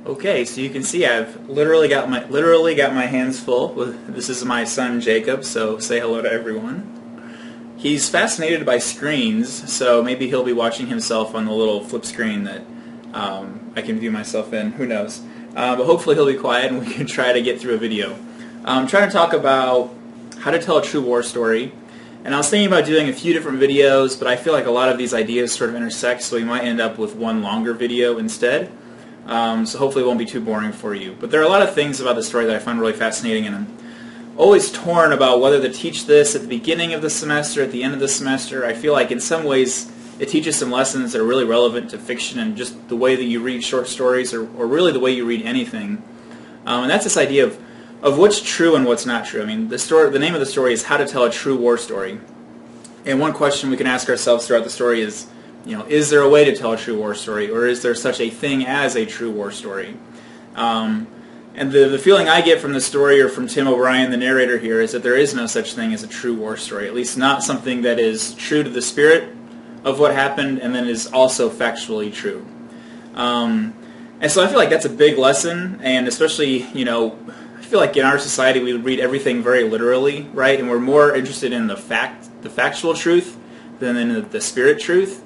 Okay, so you can see I've literally got my hands full. This is my son Jacob, so say hello to everyone. He's fascinated by screens, so maybe he'll be watching himself on the little flip screen that I can view myself in. Who knows? But hopefully he'll be quiet and we can try to get through a video. I'm trying to talk about how to tell a true war story. And I was thinking about doing a few different videos, but I feel like a lot of these ideas sort of intersect, so we might end up with one longer video instead. So hopefully it won't be too boring for you. But there are a lot of things about the story that I find really fascinating, and I'm always torn about whether to teach this at the beginning of the semester, at the end of the semester. I feel like in some ways it teaches some lessons that are really relevant to fiction and just the way that you read short stories, or really the way you read anything. And that's this idea of what's true and what's not true. I mean, the name of the story is How to Tell a True War Story. And one question we can ask ourselves throughout the story is, is there a way to tell a true war story, or is there such a thing as a true war story? And the feeling I get from the story, or from Tim O'Brien, the narrator here, is that there is no such thing as a true war story, at least not something that is true to the spirit of what happened and then is also factually true. And so I feel like that's a big lesson, and especially, I feel like in our society we read everything very literally, right? And we're more interested in the factual truth than in the spirit truth.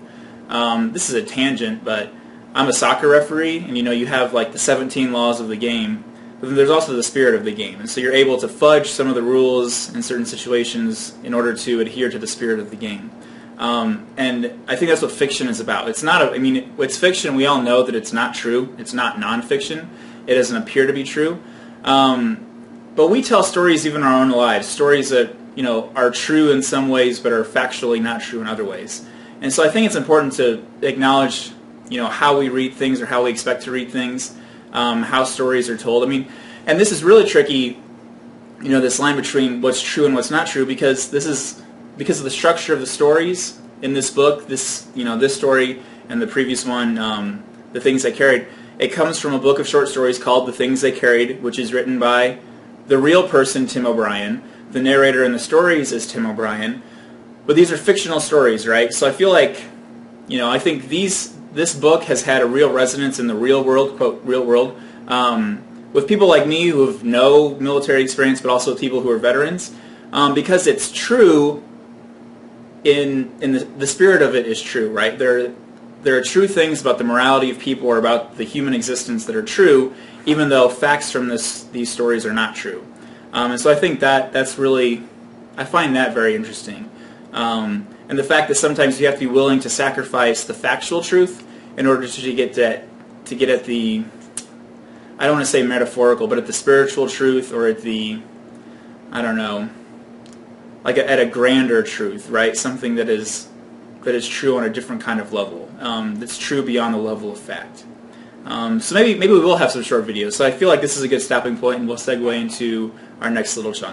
This is a tangent, but I'm a soccer referee, and you have like the 17 laws of the game, but then there's also the spirit of the game, and so you're able to fudge some of the rules in certain situations in order to adhere to the spirit of the game. And I think that's what fiction is about. It's not it's fiction. We all know that it's not true. It's not nonfiction. It doesn't appear to be true. But we tell stories even in our own lives, stories that are true in some ways but are factually not true in other ways. And so I think it's important to acknowledge how we read things, or how we expect to read things, how stories are told. And this is really tricky, this line between what's true and what's not true, because of the structure of the stories in this book, this story and the previous one, The Things They Carried. It comes from a book of short stories called The Things They Carried, which is written by the real person, Tim O'Brien. The narrator in the stories is Tim O'Brien. But these are fictional stories, right? So I feel like, I think this book has had a real resonance in the real world, quote, real world, with people like me who have no military experience, but also people who are veterans, because it's true in the spirit of it is true, right? There are true things about the morality of people, or about the human existence, that are true, even though facts from these stories are not true. And so I think that's really, I find that very interesting. And the fact that sometimes you have to be willing to sacrifice the factual truth in order to get at the, I don't want to say metaphorical, but at the spiritual truth, or at the, I don't know, like at a grander truth, right? Something that is true on a different kind of level, that's true beyond the level of fact. So maybe we will have some short videos. So I feel like this is a good stopping point, and we'll segue into our next little chunk.